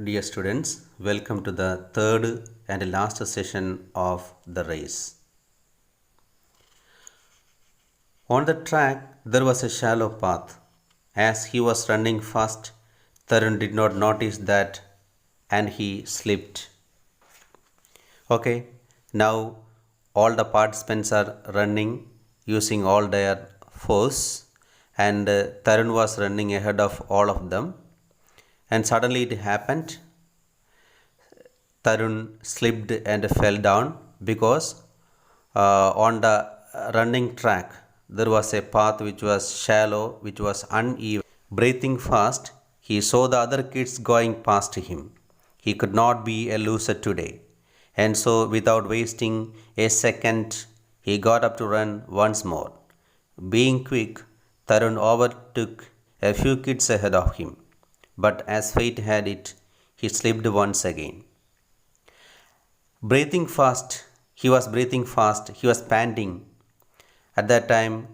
Dear students, welcome to the third and last session of the race. On the track, there was a shallow path. As he was running fast, Tarun did not notice that and he slipped. Okay, now all the participants are running using all their force, and Tarun was running ahead of all of them. And suddenly it happened. Tarun slipped and fell down because on the running track there was a path which was shallow, which was uneven. Breathing fast, he saw the other kids going past him. He could not be a loser today. And so, without wasting a second, he got up to run once more. Being quick, Tarun overtook a few kids ahead of him. But as fate had it, he slipped once again. Breathing fast, he was panting. At that time,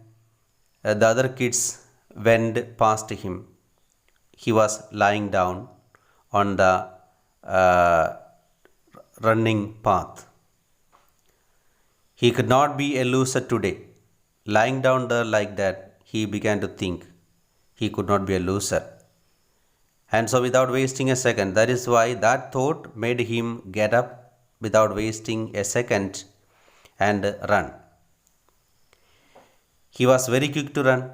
the other kids went past him. He was lying down on the uh, running path. He could not be a loser today. Lying down there like that, he began to think he could not be a loser. And so, without wasting a second, that is why that thought made him get up without wasting a second and run. He was very quick to run,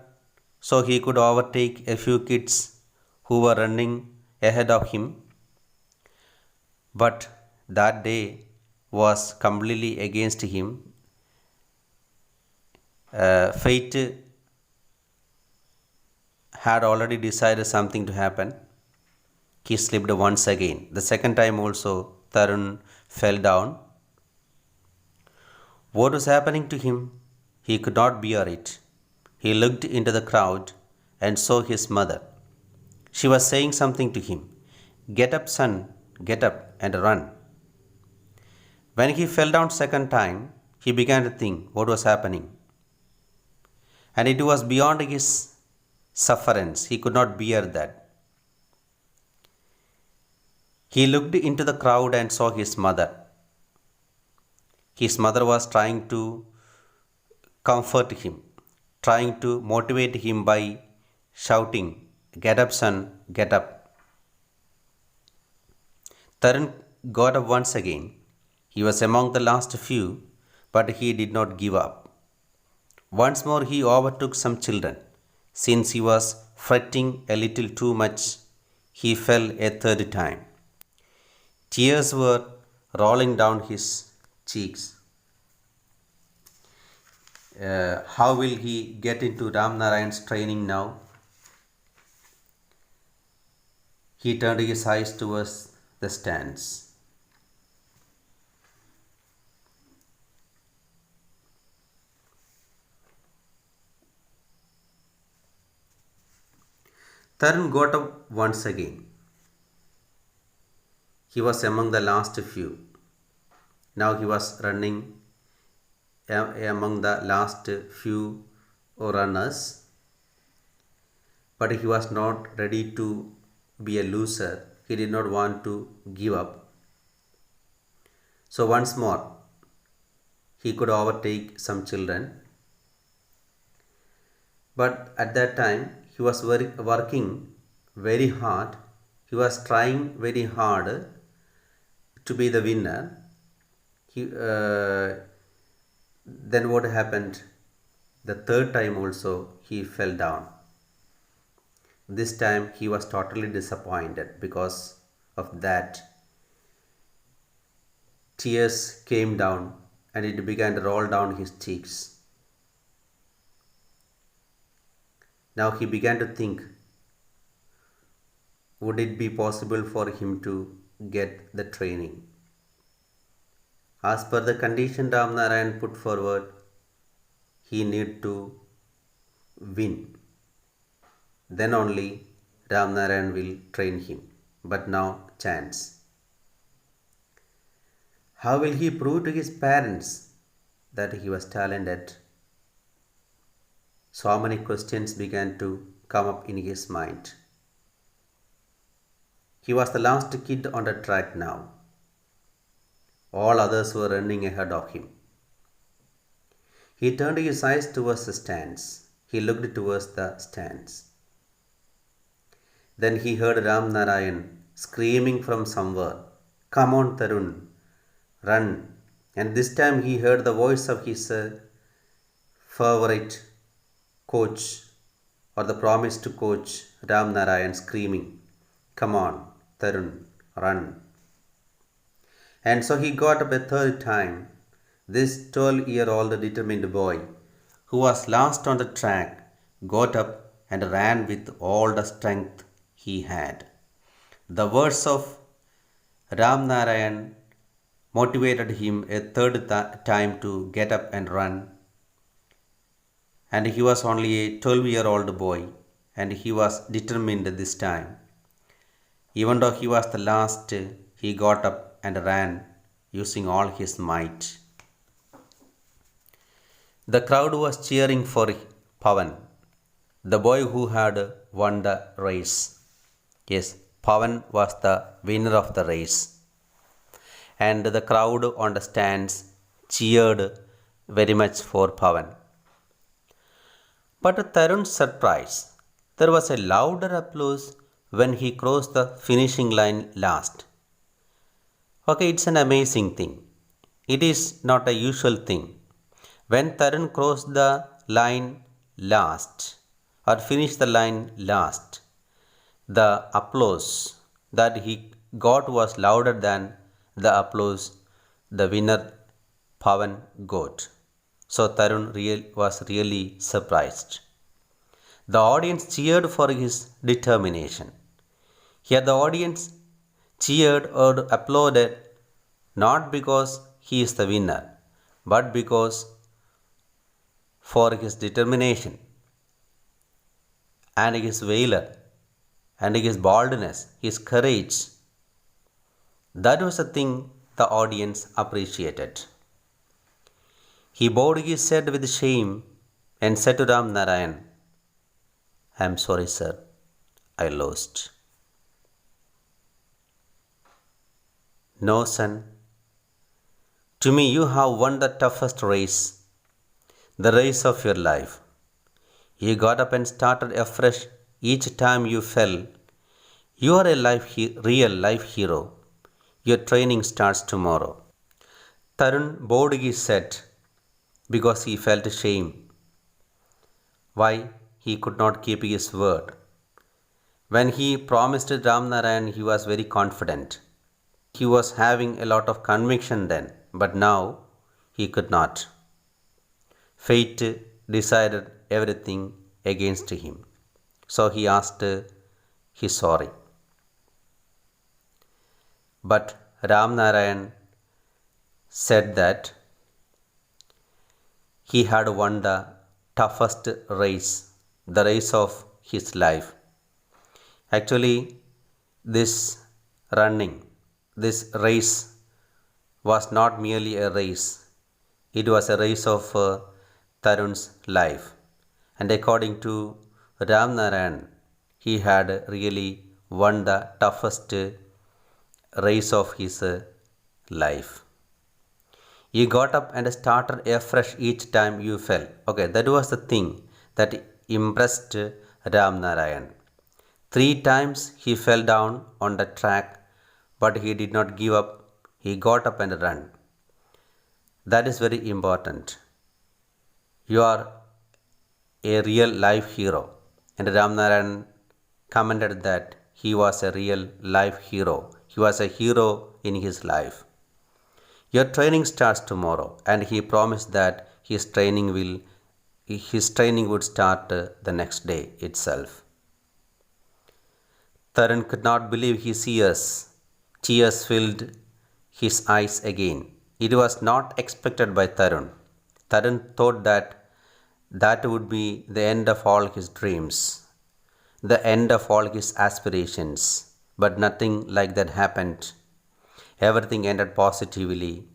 so he could overtake a few kids who were running ahead of him. But that day was completely against him. Fate had already decided something to happen. He slipped once again. The second time also, Tarun fell down. What was happening to him? He could not bear it. He looked into the crowd and saw his mother. She was saying something to him. Get up, son, get up and run. When he fell down second time, he began to think what was happening. And it was beyond his sufferance. He could not bear that. He looked into the crowd and saw his mother. His mother was trying to comfort him, trying to motivate him by shouting, Get up, son, get up. Tarun got up once again. He was among the last few, but he did not give up. Once more he overtook some children. Since he was fretting a little too much, he fell a third time. Tears were rolling down his cheeks. How will he get into Ram Narayan's training now? He turned his eyes towards the stands. Tarun got up once again. He was among the last few. Now he was running among the last few runners, but he was not ready to be a loser. He did not want to give up. So once more, he could overtake some children. But at that time, he was working very hard. He was trying very hard to be the winner. Then what happened? The third time also he fell down. This time he was totally disappointed because of that. Tears came down and it began to roll down his cheeks. Now he began to think, would it be possible for him to get the training? As per the condition Ram Narayan put forward, he need to win. Then only Ram Narayan will train him. But now chance. How will he prove to his parents that he was talented? So many questions began to come up in his mind. He was the last kid on the track now. All others were running ahead of him. He turned his eyes towards the stands. He looked towards the stands. Then he heard Ram Narayan screaming from somewhere, "Come on, Tarun, run!" And this time he heard the voice of his favorite coach or the promised coach Ram Narayan screaming, "Come on, Tarun, run!" And so he got up a third time. This 12-year-old determined boy, who was last on the track, got up and ran with all the strength he had. The words of Ram Narayan motivated him a third time to get up and run. And he was only a 12-year-old boy, and he was determined this time. Even though he was the last, he got up and ran using all his might. The crowd was cheering for Pavan, the boy who had won the race. Yes, Pavan was the winner of the race. And the crowd on the stands cheered very much for Pavan. But to Tarun's surprise, there was a louder applause when he crossed the finishing line last. Okay, it's an amazing thing. It is not a usual thing. When Tarun crossed the line last or finished the line last, the applause that he got was louder than the applause the winner Pavan got. So Tarun was really surprised. The audience cheered for his determination. Here the audience cheered or applauded not because he is the winner, but because for his determination and his valor and his boldness, his courage. That was the thing the audience appreciated. He bowed his head with shame and said to Ram Narayan, "I am sorry, sir, I lost." "No, son. To me, you have won the toughest race, the race of your life. You got up and started afresh each time you fell. You are a real life hero. Your training starts tomorrow." Tarun bowed his head because he felt shame. Why? He could not keep his word. When he promised Ram Narayan, he was very confident. He was having a lot of conviction then, but now he could not. Fate decided everything against him. So he asked his sorry. But Ram Narayan said that he had won the toughest race, the race of his life. Actually, this running, this race was not merely a race, it was a race of Tarun's life. And according to Ram Narayan, he had really won the toughest race of his life. You got up and started afresh each time you fell. Okay, that was the thing that impressed Ram Narayan. 3 times he fell down on the track, but he did not give up. He got up and ran. That is very important. You are a real life hero. And Ram Narayan commented that he was a real life hero. He was a hero in his life. Your training starts tomorrow, and he promised that his training would start the next day itself. Tarun could not believe his ears. Tears filled his eyes again. It was not expected by Tarun. Tarun thought that would be the end of all his dreams, the end of all his aspirations. But nothing like that happened. Everything ended positively.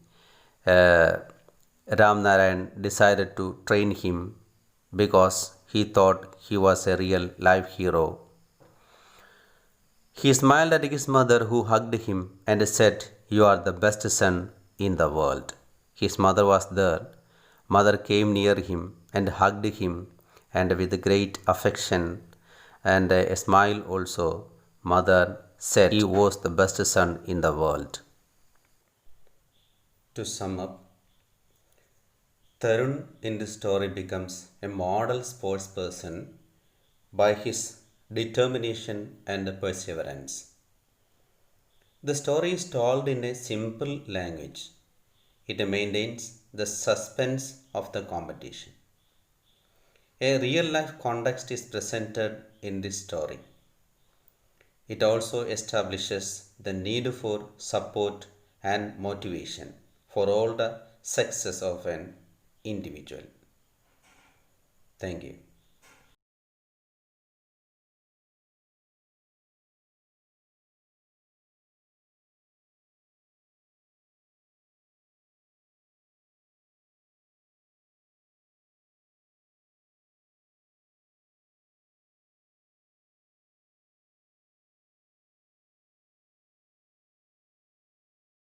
Ram Narayan decided to train him because he thought he was a real life hero. He smiled at his mother, who hugged him and said, "You are the best son in the world." His mother was there. Mother came near him and hugged him, and with great affection and a smile also, mother said he was the best son in the world. To sum up, Tarun in this story becomes a model sportsperson by his determination and perseverance. The story is told in a simple language. It maintains the suspense of the competition. A real life context is presented in this story. It also establishes the need for support and motivation for all the success of an individual. Thank you.